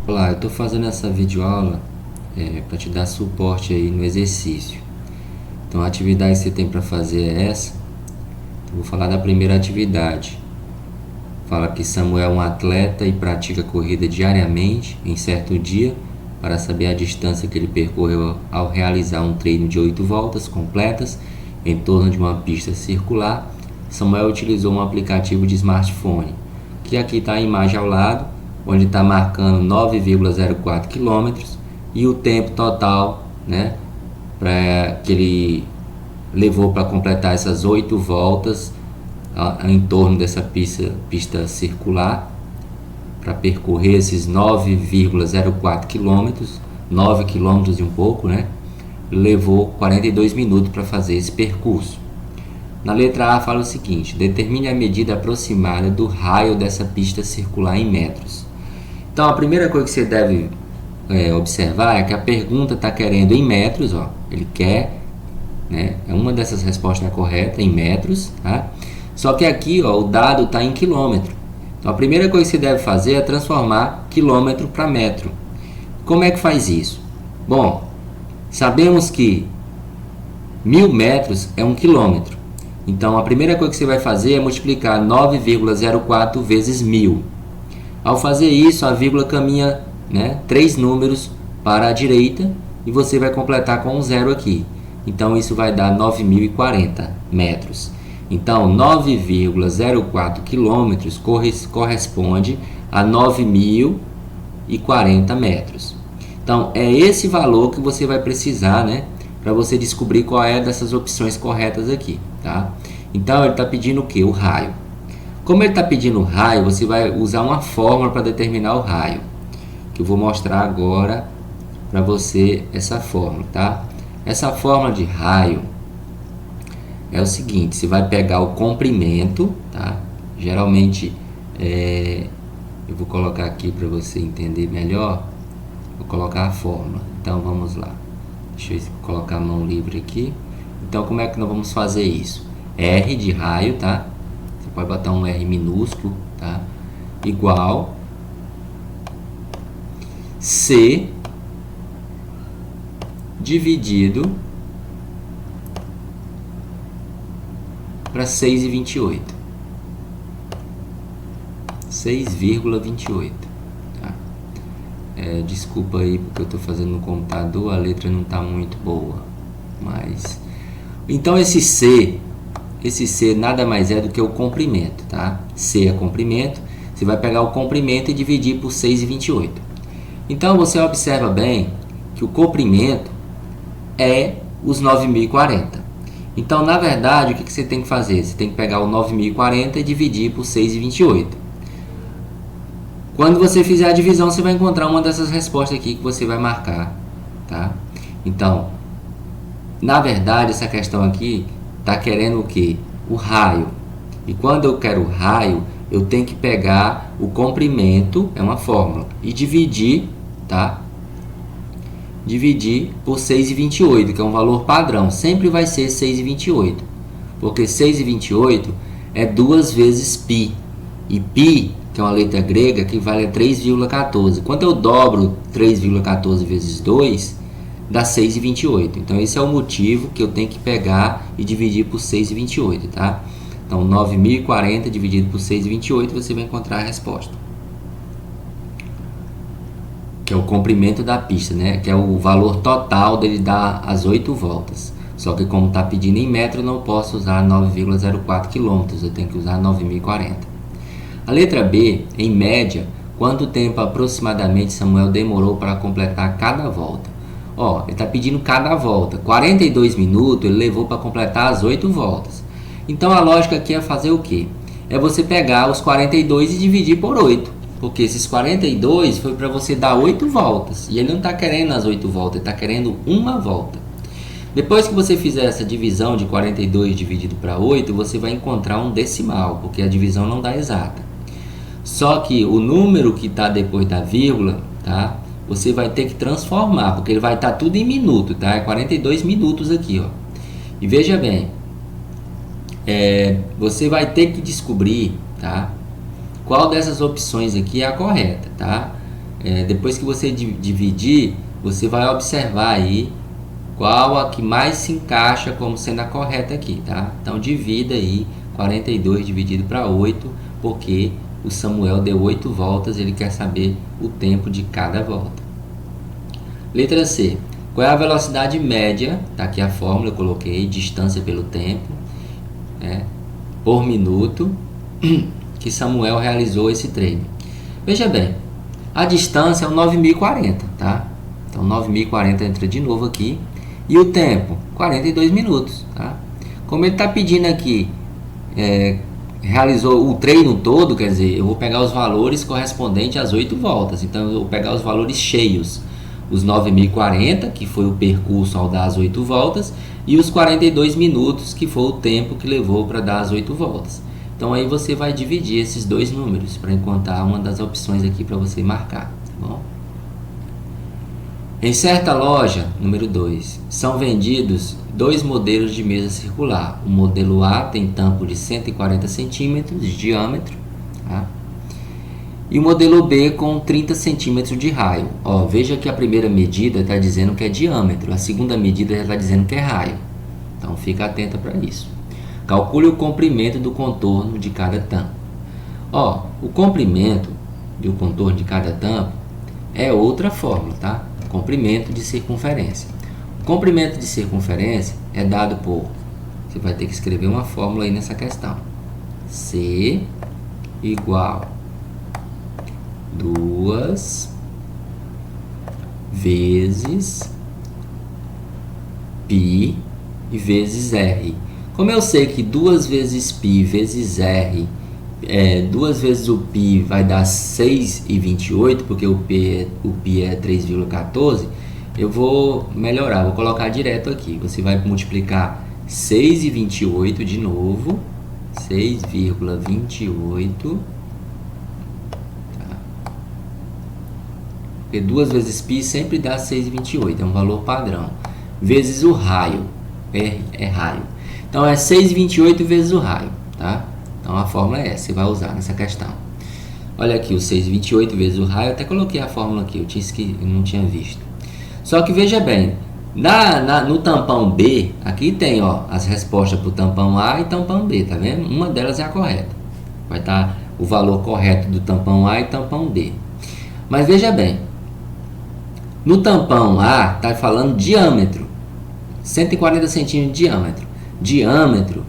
Olá, eu estou fazendo essa videoaula para te dar suporte aí no exercício. Então a atividade que você tem para fazer é essa. Então, vou falar da primeira atividade. Fala que Samuel é um atleta e pratica corrida diariamente em certo dia para saber a distância que ele percorreu ao realizar um treino de 8 voltas completas em torno de uma pista circular. Samuel utilizou um aplicativo de smartphone, que aqui está a imagem ao lado, onde está marcando 9,04 km e o tempo total, né, que ele levou para completar essas 8 voltas em torno dessa pista circular, para percorrer esses 9,04 km, 9 km e um pouco, né? Levou 42 minutos para fazer esse percurso. Na letra A fala o seguinte: determine a medida aproximada do raio dessa pista circular em metros. Então a primeira coisa que você deve observar é que a pergunta está querendo em metros, ó, ele quer, né? É uma dessas respostas correta, em metros, tá? Só que aqui, ó, o dado está em quilômetro. Então a primeira coisa que você deve fazer é transformar quilômetro para metro. Como é que faz isso? Bom, sabemos que 1000 metros é 1 quilômetro. Então a primeira coisa que você vai fazer é multiplicar 9,04 vezes 1000. Ao fazer isso, a vírgula caminha, né, 3 números para a direita e você vai completar com um zero aqui. Então isso vai dar 9.040 metros. Então 9,04 quilômetros corresponde a 9.040 metros. Então é esse valor que você vai precisar, né, para você descobrir qual é dessas opções corretas aqui, tá? Então ele está pedindo o que? O raio. Como ele está pedindo o raio, você vai usar uma fórmula para determinar o raio, que eu vou mostrar agora para você essa fórmula, tá? Essa fórmula de raio é o seguinte: você vai pegar o comprimento, tá? Geralmente eu vou colocar aqui para você entender melhor. Vou colocar a fórmula. Então vamos lá. Deixa eu colocar a mão livre aqui. Então como é que nós vamos fazer isso? R de raio, tá? Você pode botar um R minúsculo, tá? Igual C dividido para 6,28. 6,28. Tá? Desculpa aí porque eu estou fazendo no computador, a letra não está muito boa. Mas então esse C nada mais é do que o comprimento, tá? C é comprimento. Você vai pegar o comprimento e dividir por 6,28. Então você observa bem que o comprimento é os 9.040. Então, na verdade, o que você tem que fazer? Você tem que pegar o 9.040 e dividir por 6,28. Quando você fizer a divisão, você vai encontrar uma dessas respostas aqui que você vai marcar, tá? Então, na verdade, essa questão aqui está querendo o que? O raio. E quando eu quero o raio, eu tenho que pegar o comprimento, é uma fórmula, e dividir, tá? Dividir por 6,28, que é um valor padrão. Sempre vai ser 6,28, porque 6,28 é 2 vezes π. E π, que é uma letra grega, equivale a 3,14. Quando eu dobro 3,14 vezes 2, dá 6,28. Então esse é o motivo que eu tenho que pegar e dividir por 6,28, tá? Então 9.040 dividido por 6,28, você vai encontrar a resposta, que é o comprimento da pista, né? Que é o valor total dele dar as 8 voltas. Só que como está pedindo em metro, eu não posso usar 9,04 km, eu tenho que usar 9.040. A letra B, em média, quanto tempo aproximadamente Samuel demorou para completar cada volta? Ó, ele está pedindo cada volta. 42 minutos ele levou para completar as 8 voltas. Então a lógica aqui é fazer o quê? É você pegar os 42 e dividir por 8. Porque esses 42 foi para você dar 8 voltas. E ele não está querendo as 8 voltas, ele está querendo uma volta. Depois que você fizer essa divisão de 42 dividido para 8, você vai encontrar um decimal, porque a divisão não dá exata. Só que o número que está depois da vírgula, tá? Você vai ter que transformar, porque ele vai estar tudo em minuto, tá? É 42 minutos aqui, ó. E veja bem, você vai ter que descobrir, tá? Qual dessas opções aqui é a correta, tá? depois que você dividir, você vai observar aí qual a que mais se encaixa como sendo a correta aqui, tá? Então divida aí 42 dividido para 8, porque o Samuel deu 8 voltas, ele quer saber o tempo de cada volta. Letra C. Qual é a velocidade média? Tá aqui a fórmula, eu coloquei distância pelo tempo, por minuto, que Samuel realizou esse treino. Veja bem, a distância é o 9.040, tá? Então 9.040 entra de novo aqui. E o tempo? 42 minutos, tá? Como ele está pedindo aqui, realizou o treino todo, quer dizer, eu vou pegar os valores correspondentes às 8 voltas. Então eu vou pegar os valores cheios. Os 9.040, que foi o percurso ao dar as 8 voltas, e os 42 minutos, que foi o tempo que levou para dar as 8 voltas. Então aí você vai dividir esses dois números para encontrar uma das opções aqui para você marcar, tá bom? Em certa loja, número 2, são vendidos dois modelos de mesa circular. O modelo A tem tampo de 140 centímetros de diâmetro, tá? E o modelo B com 30 centímetros de raio. Ó, veja que a primeira medida está dizendo que é diâmetro, a segunda medida já está dizendo que é raio. Então fica atenta para isso. Calcule o comprimento do contorno de cada tampo. Ó, o comprimento do contorno de cada tampo é outra fórmula, tá? Comprimento de circunferência. O comprimento de circunferência é dado por... Você vai ter que escrever uma fórmula aí nessa questão. C igual 2 vezes π e vezes r. Como eu sei que 2 vezes π vezes r, 2 vezes o π vai dar 6,28, porque o π é 3,14, eu vou melhorar, vou colocar direto aqui. Você vai multiplicar 6,28 de novo, 6,28, porque 2 vezes π sempre dá 6,28, é um valor padrão, vezes o raio, R é raio. Então é 6,28 vezes o raio, tá? Então a fórmula é essa, você vai usar nessa questão. Olha aqui, o 6,28 vezes o raio, eu até coloquei a fórmula aqui, eu não tinha visto. Só que veja bem, no tampão B, aqui tem as respostas para o tampão A e tampão B, tá vendo? Uma delas é a correta. Vai estar o valor correto do tampão A e tampão B. Mas veja bem, no tampão A está falando diâmetro, 140 centímetros de diâmetro. Diâmetro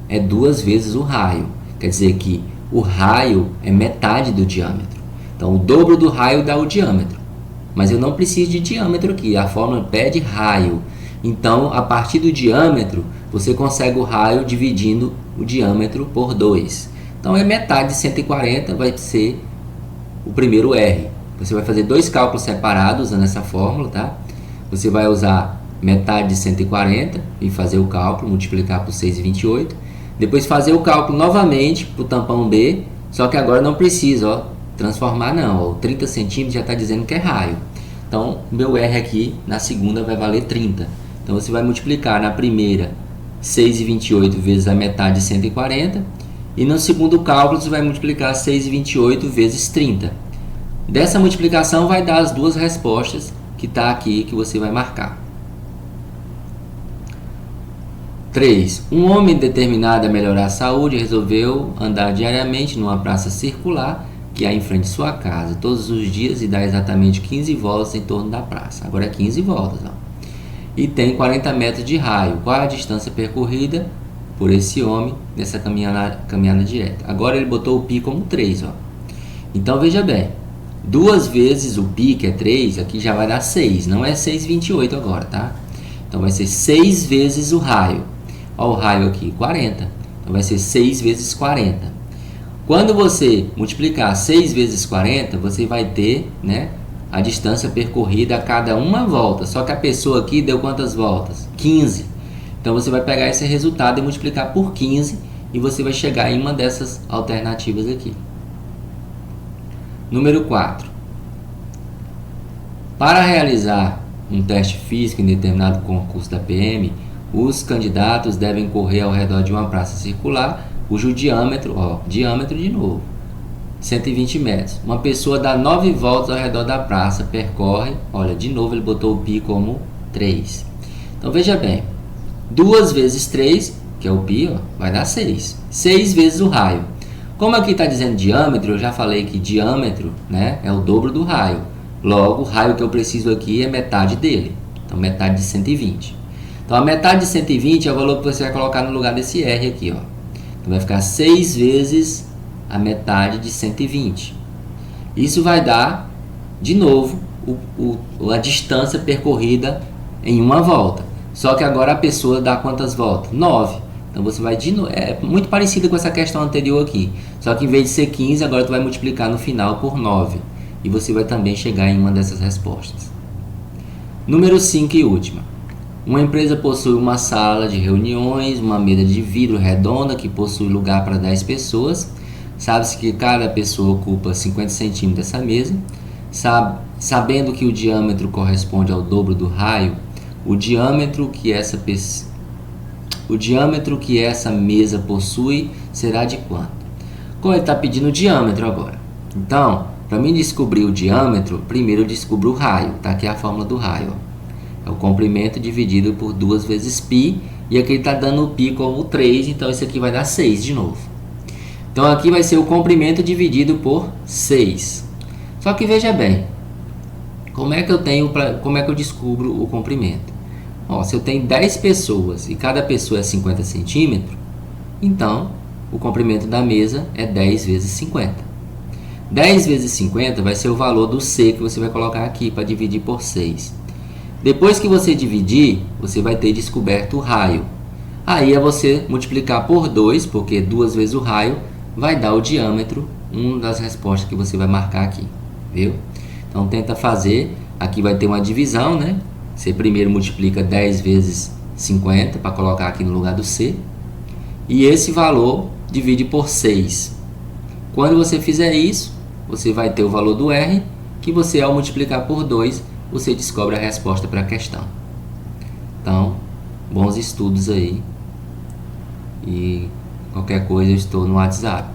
é 2 vezes o raio, quer dizer que o raio é metade do diâmetro. Então o dobro do raio dá o diâmetro. Mas eu não preciso de diâmetro aqui, a fórmula pede raio. Então a partir do diâmetro você consegue o raio dividindo o diâmetro por 2. Então é metade de 140, vai ser o primeiro R. Você vai fazer dois cálculos separados usando essa fórmula, tá? Você vai usar metade de 140 e fazer o cálculo, multiplicar por 6,28. Depois fazer o cálculo novamente para o tampão B, só que agora não precisa transformar não. 30 centímetros já está dizendo que é raio. Então, meu R aqui na segunda vai valer 30. Então, você vai multiplicar na primeira 6,28 vezes a metade de 140. E no segundo cálculo, você vai multiplicar 6,28 vezes 30. Dessa multiplicação vai dar as duas respostas que está aqui, que você vai marcar. 3. Um homem determinado a melhorar a saúde resolveu andar diariamente numa praça circular que há em frente à sua casa, todos os dias, e dá exatamente 15 voltas em torno da praça. Agora é 15 voltas. E tem 40 metros de raio. Qual é a distância percorrida por esse homem nessa caminhada direta? Agora ele botou o π como 3. Então veja bem, 2 vezes o π, que é 3, aqui já vai dar 6. Não é 6,28 agora, tá? Então vai ser 6 vezes o raio. Olha o raio aqui, 40. Então vai ser 6 vezes 40. Quando você multiplicar 6 vezes 40, você vai ter, a distância percorrida a cada uma volta. Só que a pessoa aqui deu quantas voltas? 15. Então você vai pegar esse resultado e multiplicar por 15 e você vai chegar em uma dessas alternativas aqui. Número 4. Para realizar um teste físico em determinado concurso da PM, os candidatos devem correr ao redor de uma praça circular cujo diâmetro, diâmetro de novo, 120 metros. Uma pessoa dá 9 voltas ao redor da praça, percorre, olha, de novo ele botou o π como 3. Então veja bem, 2 vezes 3, que é o π, ó, vai dar 6. 6 vezes o raio. Como aqui está dizendo diâmetro, eu já falei que diâmetro, né, é o dobro do raio. Logo, o raio que eu preciso aqui é metade dele. Então, metade de 120. Então, a metade de 120 é o valor que você vai colocar no lugar desse R aqui, ó. Então, vai ficar 6 vezes a metade de 120. Isso vai dar, de novo, a distância percorrida em uma volta. Só que agora a pessoa dá quantas voltas? 9. Então, você vai de novo. É muito parecido com essa questão anterior aqui. Só que em vez de ser 15, agora tu vai multiplicar no final por 9. E você vai também chegar em uma dessas respostas. Número 5 e última. Uma empresa possui uma sala de reuniões, uma mesa de vidro redonda que possui lugar para 10 pessoas. Sabe-se que cada pessoa ocupa 50 centímetros dessa mesa. Sabendo que o diâmetro corresponde ao dobro do raio, o diâmetro que essa mesa possui será de quanto? Como ele está pedindo o diâmetro agora. Então, para mim descobrir o diâmetro, primeiro eu descubro o raio. Está aqui a fórmula do raio. Ó. É o comprimento dividido por 2 vezes π. E aqui ele está dando o π como 3, então isso aqui vai dar 6 de novo. Então aqui vai ser o comprimento dividido por 6. Só que veja bem, como é que eu descubro o comprimento? Ó, se eu tenho 10 pessoas e cada pessoa é 50 centímetros, então o comprimento da mesa é 10 vezes 50. 10 vezes 50 vai ser o valor do C que você vai colocar aqui para dividir por 6. Depois que você dividir, você vai ter descoberto o raio. Aí é você multiplicar por 2, porque 2 vezes o raio vai dar o diâmetro, uma das respostas que você vai marcar aqui, viu? Então tenta fazer, aqui vai ter uma divisão, né? Você primeiro multiplica 10 vezes 50 para colocar aqui no lugar do C. E esse valor divide por 6. Quando você fizer isso, você vai ter o valor do R, que você, ao multiplicar por 2, você descobre a resposta para a questão. Então, bons estudos aí. E qualquer coisa eu estou no WhatsApp.